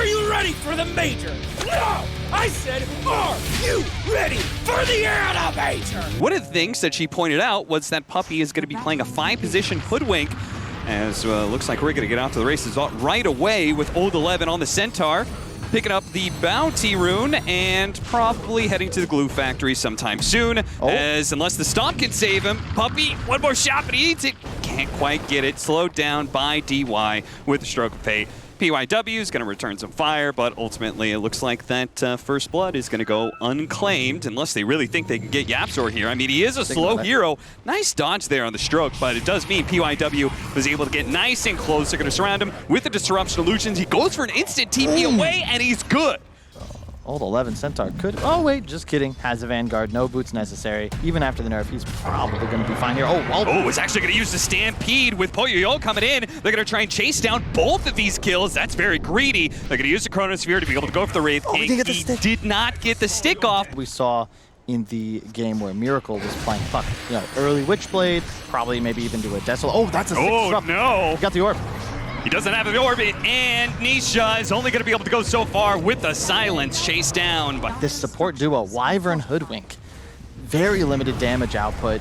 Are you ready for the major? No! I said, are you ready for the Arena Major? One of the things that she pointed out was that Puppey is going to be playing a 5-position hoodwink, as looks like we're going to get out to the races right away with Old 11 on the Centaur, picking up the Bounty Rune and probably heading to the Glue Factory sometime soon, as unless the Stomp can save him, Puppey, one more shot, but he eats it. Can't quite get it. Slowed down by DY with the Stroke of Fate. PYW is going to return some fire, but ultimately it looks like that First Blood is going to go unclaimed unless they really think they can get YapzOr here. I mean, he is a slow hero. Nice dodge there on the Stroke, but it does mean PYW was able to get nice and close. They're going to surround him with the Disruption Illusions. He goes for an instant TP away, and he's good. Old 11 Centaur could... Oh, wait, just kidding. Has a Vanguard. No boots necessary. Even after the nerf, he's probably going to be fine here. Oh, it's actually going to use the Stampede with Poyoyo coming in. They're going to try and chase down both of these kills. That's very greedy. They're going to use the Chronosphere to be able to go for the Wraith King. He did not get the stick off. We saw in the game where Miracle was playing Puck. You know, early Witchblade, probably maybe even do a Desolate. Oh, that's a sick disrupt. No. He got the orb. He doesn't have the orbit, and Nisha is only going to be able to go so far with the Silence chased down. But this support duo, Wyvern Hoodwink, very limited damage output.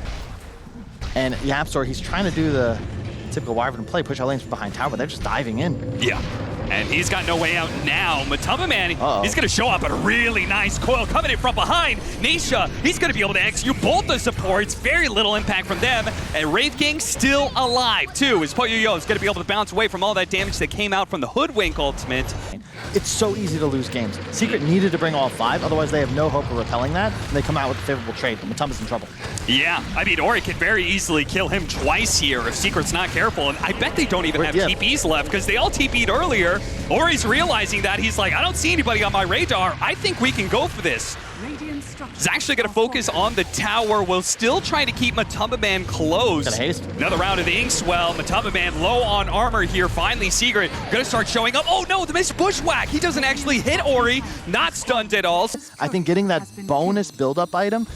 And YapzOr, he's trying to do the typical Wyvern play, push out lanes from behind tower, but they're just diving in. Yeah. And he's got no way out now. Matumbaman, he's going to show up at a really nice coil coming in from behind. Nisha, he's going to be able to execute both the supports. Very little impact from them. And Wraith King still alive, too, as Poyoyo is going to be able to bounce away from all that damage that came out from the Hoodwink ultimate. It's so easy to lose games. Secret needed to bring all 5, otherwise they have no hope of repelling that, and they come out with a favorable trade, but Matumba's in trouble. Yeah, I mean, Ori could very easily kill him twice here if Secret's not careful, and I bet they don't even have TPs left, because they all TP'd earlier. Ori's realizing that. He's like, I don't see anybody on my radar. I think we can go for this. He's actually going to focus on the tower while still trying to keep Matumbaman close. Got a haste. Another round of the Inkswell. Matumbaman low on armor here. Finally, Secret going to start showing up. Oh no, the missed Bushwhack. He doesn't actually hit Ori. Not stunned at all. I think getting that bonus build-up item,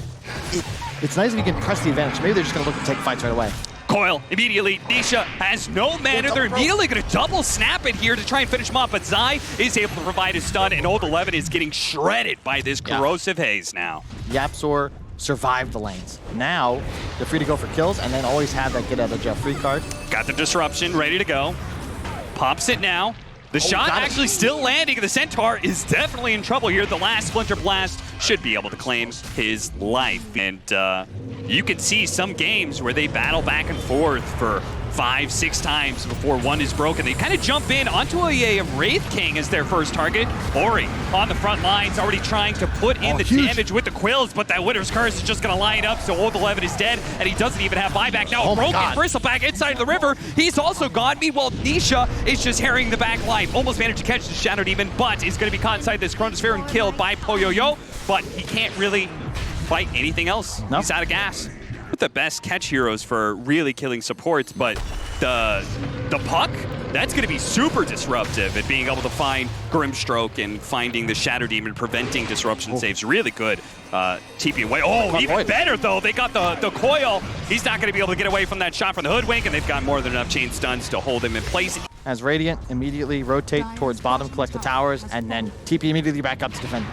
it's nice if you can press the advantage. Maybe they're just going to look to take fights right away. Coil immediately. Nisha has no mana. They're immediately going to double snap it here to try and finish him off, but Zai is able to provide a stun, and Old 11 is getting shredded by this corrosive haze now. YapzOr survived the lanes. Now, they're free to go for kills, and then always have that get out of jail free card. Got the Disruption ready to go. Pops it now. The shot actually still landing. The Centaur is definitely in trouble here. The last Splinter Blast should be able to claim his life. And you can see some games where they battle back and forth for 5-6 times before one is broken. They kind of jump in onto a Wraith King as their first target. Ori on the front lines, already trying to put in the damage with the Quills, but that Winter's Curse is just going to line up, so Old 11 is dead, and he doesn't even have buyback. Now broken Bristleback inside of the river. He's also gone. Meanwhile, Nisha is just harrying the back life. Almost managed to catch the Shadow Demon, but is going to be caught inside this Chronosphere and killed by Poyoyo, but he can't really fight anything else. Nope. He's out of gas. With the best catch heroes for really killing supports, but the Puck, that's going to be super disruptive at being able to find Grimstroke and finding the Shadow Demon, preventing disruption saves. Really good. TP away. Oh, even better though. They got the coil. He's not going to be able to get away from that shot from the Hoodwink, and they've got more than enough chain stuns to hold him in place. As Radiant immediately rotate towards bottom, collect the towers, and then TP immediately back up to defend.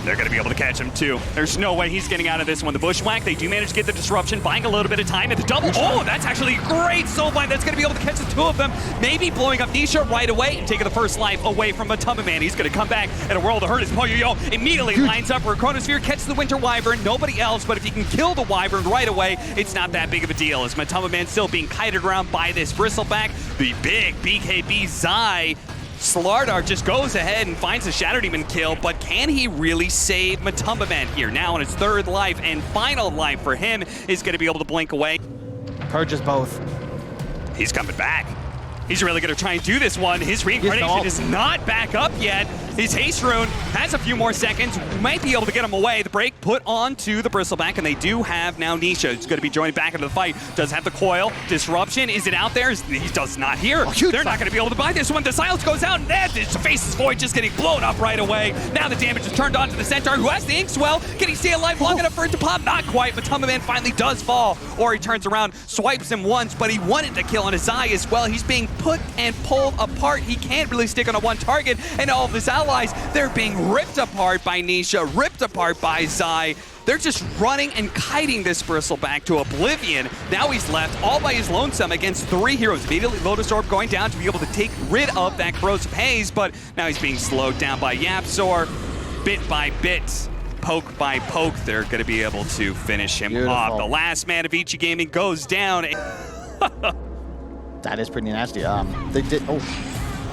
They're going to be able to catch him, too. There's no way he's getting out of this one. The Bushwhack, they do manage to get the disruption, buying a little bit of time at the double. Oh, that's actually a great soulbind. That's going to be able to catch the two of them. Maybe blowing up Nisha right away and taking the first life away from Matumbaman. He's going to come back in a world of hurt as Poyoyo immediately lines up for a Chronosphere, catches the Winter Wyvern, nobody else, but if he can kill the Wyvern right away, it's not that big of a deal, as Matumbaman still being kited around by this Bristleback. The big BKB Zai Slardar just goes ahead and finds the Shadow Demon kill, but can he really save Matumbaman here? Now on his third life and final life for him is going to be able to blink away. Purges both. He's coming back. He's really going to try and do this one. His reincarnation is not back up yet. His haste rune has a few more seconds. Might be able to get him away. The break put onto the Bristleback, and they do have now Nisha. Who's going to be joining back into the fight. Does have the coil. Disruption. Is it out there? He does not hear. They're not going to be able to buy this one. The silence goes out, and then his face is void, just getting blown up right away. Now the damage is turned on to the Centaur, who has the Inkswell. Can he stay alive long enough for it to pop? Not quite. Matumbaman finally does fall. Or he turns around, swipes him once, but he wanted to kill on his eye as well. He's being put and pulled apart. He can't really stick on a one target, and all of his allies, they're being ripped apart by Nisha, ripped apart by Zai. They're just running and kiting this Bristleback to oblivion. Now he's left all by his lonesome against 3 heroes. Immediately Lotus Orb going down to be able to take rid of that corrosive haze, but now he's being slowed down by YapzOr. Bit by bit, poke by poke, they're going to be able to finish him off. The last man of Vici Gaming goes down. That is pretty nasty. They did. Oh,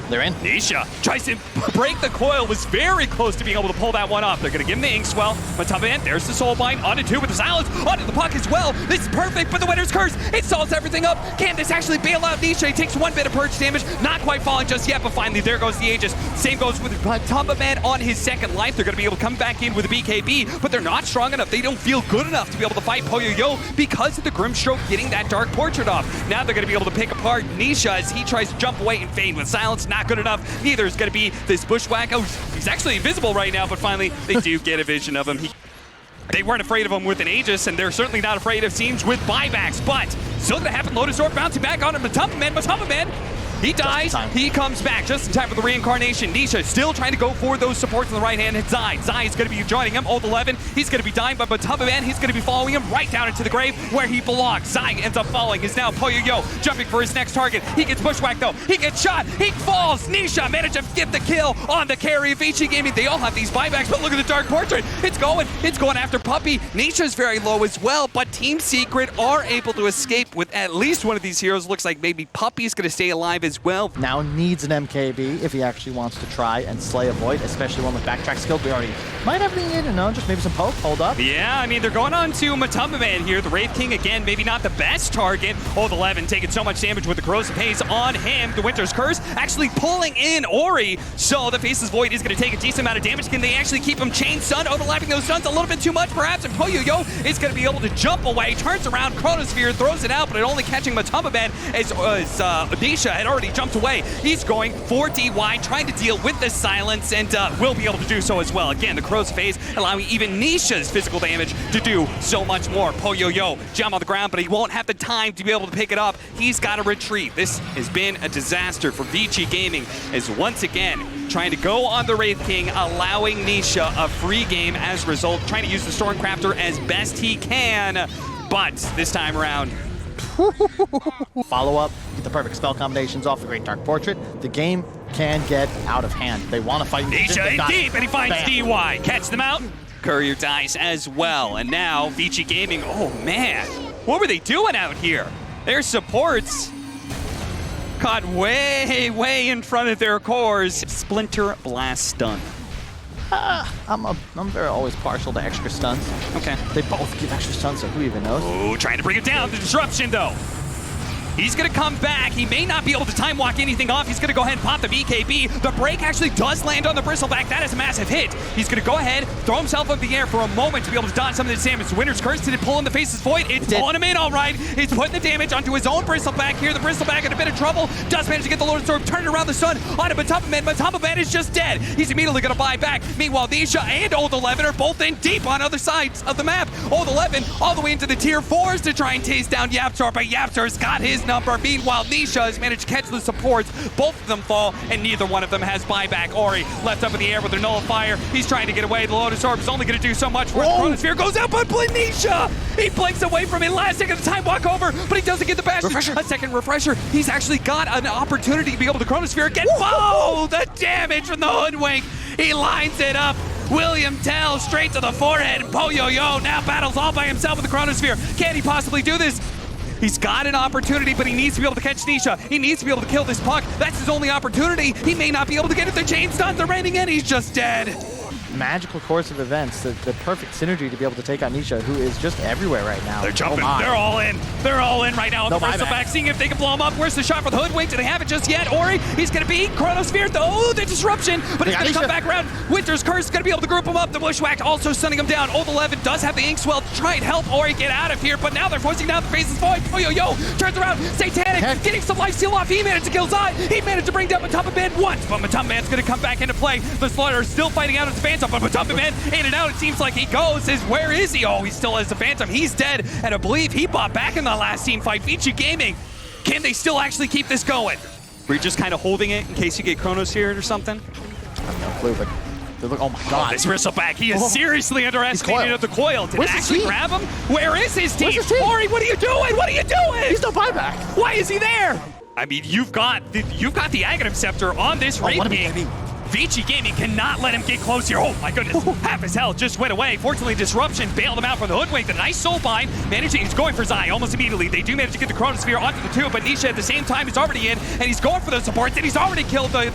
they're in. Nisha tries to break the coil, was very close to being able to pull that one off. They're going to give him the Inkswell. Matamba, there's the Soulbind, onto 2 with the silence, onto the puck as well. This is perfect, but the Winter's Curse, it solves everything up. Can this actually bail out Nisha? He takes 1 bit of purge damage, not quite falling just yet, but finally there goes the Aegis. Same goes with Matamba on his second life. They're going to be able to come back in with a BKB, but they're not strong enough. They don't feel good enough to be able to fight Poyoyo because of the Grimstroke getting that Dark Portrait off. Now they're going to be able to pick apart Nisha as he tries to jump away and fade with silence. Not good enough. Neither is going to be this Bushwhack. Oh, he's actually invisible right now, but finally they do get a vision of him. They weren't afraid of him with an Aegis, and they're certainly not afraid of teams with buybacks, but still going to happen. Lotus Orb bouncing back on him. Matamba Man, he dies, he comes back just in time for the reincarnation. Nisha still trying to go for those supports on the right hand. Zai is going to be joining him. Ult 11, he's going to be dying, but Matamba Man, he's going to be following him right down into the grave where he belongs. Zai ends up falling. Is now Poyoyo jumping for his next target. He gets bushwhacked though. He gets shot. He falls. Nisha managed to get the kill on the carry of Vici Gaming. They all have these buybacks, but look at the Dark Portrait. It's going after Puppey. Nisha's very low as well, but Team Secret are able to escape with at least one of these heroes. Looks like maybe Puppey's going to stay alive as well. Now needs an MKB if he actually wants to try and slay a Void, especially one with backtrack skill. We already might have the need to know, just maybe some poke, hold up. Yeah, I mean, they're going on to Matamba Man here. The Wraith King, again, maybe not the best target. Ult 11 taking so much damage with the Corrosive Haze on him. The Winter's Curse actually pulling in Ori, so the Faceless Void is going to take a decent amount of damage. Can they actually keep him chain stunned, overlapping those stuns a little bit too much, perhaps? And Poyoyo is going to be able to jump away, turns around, Chronosphere, throws it out, but it only catching Matamba Man as Nisha had already jumped away. He's going for DY, trying to deal with the silence, and will be able to do so as well. Again, the Corrosive Haze allowing even Nisha's physical damage to do so much more. Poyoyo jump on the ground, but he won't have the time to be able to pick it up. He's got to retreat. This has been a disaster for Vici Gaming, as once again trying to go on the Wraith King, allowing Nisha a free game as a result, trying to use the Stormcrafter as best he can, but this time around, follow up, get the perfect spell combinations off the Great Dark Portrait. The game can get out of hand. They want to fight. Nisha in deep, and he finds DY. Catch them out. Courier dies as well, and now Vici Gaming, oh man, what were they doing out here? Their supports caught way in front of their cores. Splinter Blast stun. I'm very always partial to extra stuns. Okay. They both give extra stuns, so who even knows? Oh, trying to bring it down. The disruption, though. He's going to come back. He may not be able to time walk anything off. He's going to go ahead and pop the BKB. The break actually does land on the Bristleback. That is a massive hit. He's going to go ahead, throw himself up in the air for a moment to be able to dodge some of the damage. Winter's Curse, did it pull in the Faceless Void? It's pulling him in all right. He's putting the damage onto his own Bristleback here. The Bristleback in a bit of trouble. Does manage to get the Lotus Orb, turning around the sun onto Matamba Man. Matamba Man is just dead. He's immediately going to buy back. Meanwhile, Nisha and Ult 11 are both in deep on other sides of the map. Ult 11 all the way into the tier 4s to try and chase down YapzOr, but YapzOr's got his number. Meanwhile, Nisha has managed to catch the supports. Both of them fall, and neither one of them has buyback. Ori left up in the air with their Nullifier. He's trying to get away. The Lotus Orb is only going to do so much for the Chronosphere. Goes out, but Nisha! He blinks away from it last second of the time walk over, but he doesn't get the bash. A second refresher. He's actually got an opportunity to be able to Chronosphere again. Oh, the damage from the Hoodwink. He lines it up. William Tell straight to the forehead. Poyoyo now battles all by himself with the Chronosphere. Can he possibly do this? He's got an opportunity, but he needs to be able to catch Nisha. He needs to be able to kill this puck. That's his only opportunity. He may not be able to get it. The chain stuns are raining in. He's just dead. Magical course of events, the perfect synergy to be able to take on Nisha, who is just everywhere right now. They're jumping. They're all in. They're all in right now. The Bristleback, seeing if they can blow him up. Where's the shot for the Hoodwink? Do they have it just yet? Ori, he's going to beat Chronosphere. Oh, the disruption, but he's going to come back around. Winter's Curse is going to be able to group him up. The Bushwhack also stunning him down. Ult 11 does have the Inkswell to try and help Ori get out of here, but now they're forcing down the Faceless Void. Yo, turns around. Satanic getting some life steal off. He managed to kill Zai. He managed to bring down Matamba Man once, but Matamba Man's going to come back into play. The Slaughter is still fighting out as a Phantom, but Matamba Man in and out, it seems like he goes. Where is he? Oh, he still has the Phantom. He's dead, and I believe he bought back in the last team fight. Vici Gaming, can they still actually keep this going? Were you just kind of holding it in case you get Chronos here or something? I have no clue, but they look, oh my god. This Bristleback, he is seriously underestimated coiled. at the coil. Did it Where's his actually team? grab him? Where is his team? Where's his team? Ori, what are you doing? What are you doing? He's no buyback. Why is he there? I mean, you've got the Aghanim Scepter on this Oh, Wraith what a game. baby. Vici Gaming cannot let him get close here. Oh my goodness, half his health just went away. Fortunately, Disruption bailed him out from the Hoodwink. The nice soul bind, he's going for Zai almost immediately. They do manage to get the Chronosphere onto the two, but Nisha at the same time is already in, and he's going for the supports, and he's already killed the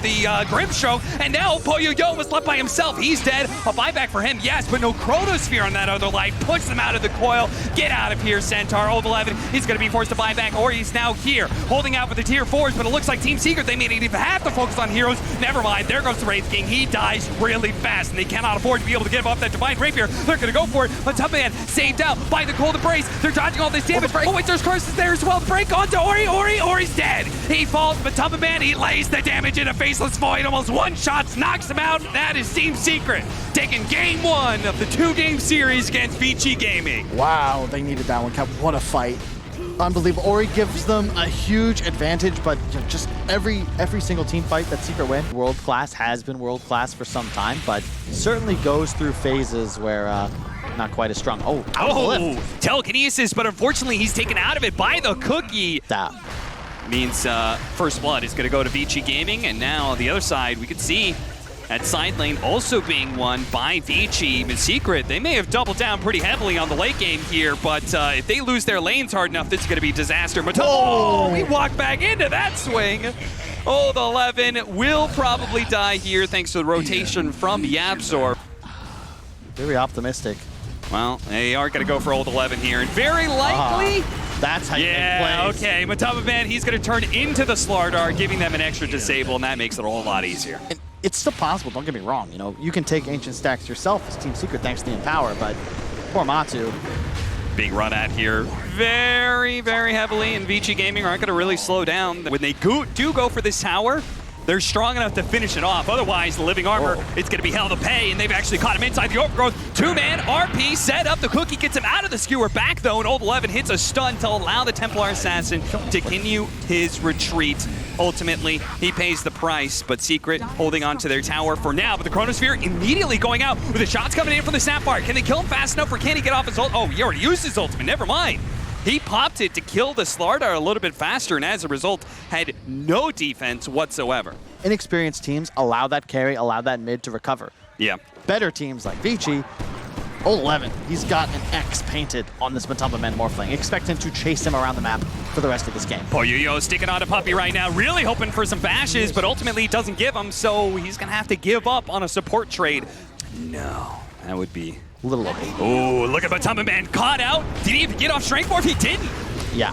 Grimstroke, and now Poyo-Yo was left by himself. He's dead. A buyback for him, yes, but no Chronosphere on that other life. Puts them out of the coil. Get out of here, Centaur. Old 11, he's going to be forced to buy back, or he's now here, holding out for the tier 4s, but it looks like Team Secret, they may not even have to focus on heroes. Never mind, there goes the Wraith King. He dies really fast, and they cannot afford to be able to give up that Divine Rapier. They're going to go for it, but Tubman saved out by the Cold Embrace. They're dodging all this damage. Oh wait, there's curses there as well. The break onto Ori. Ori's dead. He falls, but Tubman, he lays the damage in a Faceless Void. Almost one-shots, knocks him out. That is Team Secret taking game 1 of the 2-game series against Vici Gaming. Wow, they needed that one, Cap. What a fight. Unbelievable. Ori gives them a huge advantage, but just every single team fight that Secret win, world class, has been world class for some time, but certainly goes through phases where not quite as strong. Oh, out of the lift. Telekinesis, but unfortunately he's taken out of it by the Cookie. That. Means First Blood is going to go to Vici Gaming, and now the other side, we could see that side lane also being won by Vici. In Secret, they may have doubled down pretty heavily on the late game here, but if they lose their lanes hard enough, this is going to be disaster. Oh, we walked back into that swing. Oh, the 11 will probably die here thanks to the rotation from YapzOr. Very optimistic. Well, they are going to go for Old 11 here, and very likely... That's how you make plays. Okay. Matamaman, he's going to turn into the Slardar, giving them an extra disable, and that makes it a whole lot easier. And it's still possible, don't get me wrong. You know, you can take Ancient Stacks yourself as Team Secret thanks to the Empower, but poor Matu. Being run at here very, very heavily, and Vici Gaming aren't going to really slow down. When they do go for this tower, they're strong enough to finish it off. Otherwise, the Living Armor, it's going to be hell to pay, and they've actually caught him inside the Overgrowth. 2-man RP set up. The Cookie gets him out of the skewer back, though, and Old 11 hits a stun to allow the Templar Assassin to continue his retreat. Ultimately, he pays the price, but Secret holding on to their tower for now. But the Chronosphere immediately going out with the shots coming in from the Sapphire. Can they kill him fast enough, or can he get off his ult? Oh, he already used his ultimate. Never mind. He popped it to kill the Slardar a little bit faster, and as a result, had no defense whatsoever. Inexperienced teams allow that carry, allow that mid to recover. Yeah. Better teams like Vici, Old 11, he's got an X painted on this Matumba Man Morphling. Expect him to chase him around the map for the rest of this game. Poyo-Yo sticking on a puppy right now, really hoping for some bashes, but ultimately he doesn't give them, so he's going to have to give up on a support trade. No, that would be... Little OP. Oh, look at Matumba Man caught out. Did he even get off Strength Morph? He didn't. Yeah.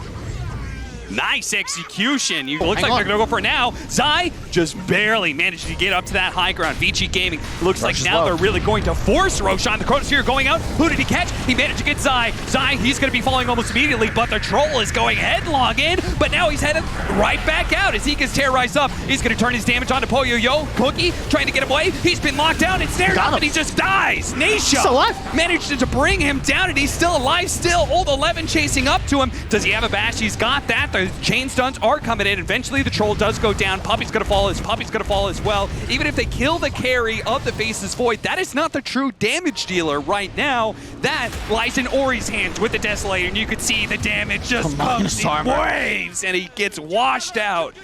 Nice execution. Looks like on. they're going to go for it now. Zai just barely managed to get up to that high ground. Vici Gaming looks like now they're really going to force Roshan. The Chronosphere going out. Who did he catch? He managed to get Zai. Zai, he's going to be falling almost immediately, but the Troll is going headlong in, but now he's headed right back out as he gets terrorized up. He's going to turn his damage onto Poyo-Yo. Cookie trying to get away. He's been locked down and snared up, and he just dies. Nisha Still alive. managed to bring him down, and he's still alive still. Old 11 chasing up to him. Does he have a bash? He's got that. The chain stuns are coming in. Eventually the Troll does go down. Puppy's gonna fall as well. Even if they kill the carry of the Faceless Void, that is not the true damage dealer right now. That lies in Ori's hands with the Desolator, and you can see the damage just comes in waves, and he gets washed out.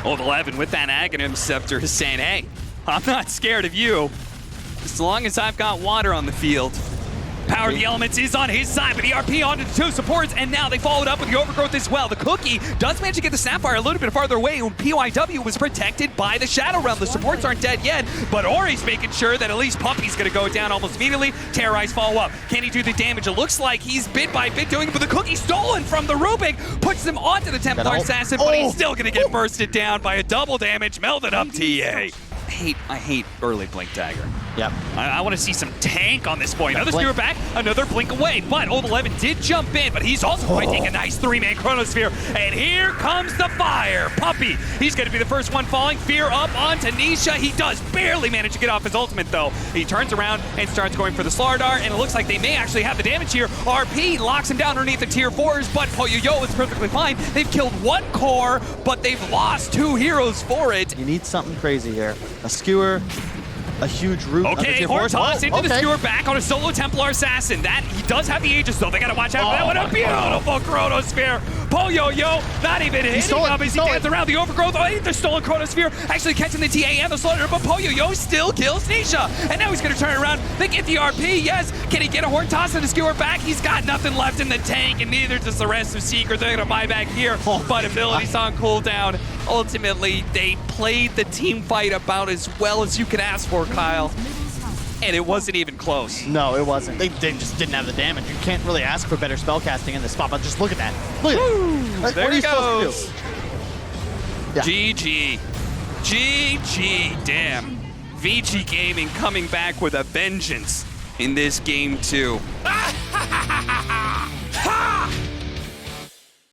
Old 11 with that Aghanim Scepter is saying, hey, I'm not scared of you as long as I've got water on the field. Power of the Elements is on his side, but ERP onto the two supports, and now they followed up with the Overgrowth as well. The Cookie does manage to get the Sapphire a little bit farther away, when PYW was protected by the Shadow Realm. The supports aren't dead yet, but Ori's making sure that at least Puppy's going to go down almost immediately. Terrorize follow up. Can he do the damage? It looks like he's bit by bit doing it, but the Cookie stolen from the Rubik puts him onto the Templar Assassin, but he's still going to get bursted down by a double damage. Melted up TA. hate early Blink Dagger. Yep. I want to see some tank on this point. Another Blink. Skewer back, another Blink away. But Old 11 did jump in, but he's also going to take a nice 3-man Chronosphere. And here comes the fire. Puppey, he's going to be the first one falling. Fear up onto Nisha. He does barely manage to get off his ultimate, though. He turns around and starts going for the Slardar, and it looks like they may actually have the damage here. RP locks him down underneath the tier 4s, but Poyoyo is perfectly fine. They've killed one core, but they've lost 2 heroes for it. You need something crazy here. A skewer, a huge root. Okay, Horn toss into the skewer back on a solo Templar Assassin. That, he does have the Aegis though. They gotta watch out for that one. A beautiful Chronosphere. Poyoyo, not even hitting him as he dances around the overgrowth. Oh, the stolen Chronosphere, actually catching the TA and the Slaughter, but Poyoyo still kills Nisha. And now he's gonna turn around. They get the RP, yes. Can he get a Horn toss and the skewer back? He's got nothing left in the tank, and neither does the rest of Secret. They're gonna buy back here, but abilities on cooldown. Ultimately, they played the team fight about as well as you could ask for, Kyle. And it wasn't even close. No, it wasn't. They just didn't have the damage. You can't really ask for better spellcasting in this spot, but just look at that. Look at that. There what are he you goes. supposed to do? Yeah. GG. GG, damn. VG Gaming coming back with a vengeance in this game too.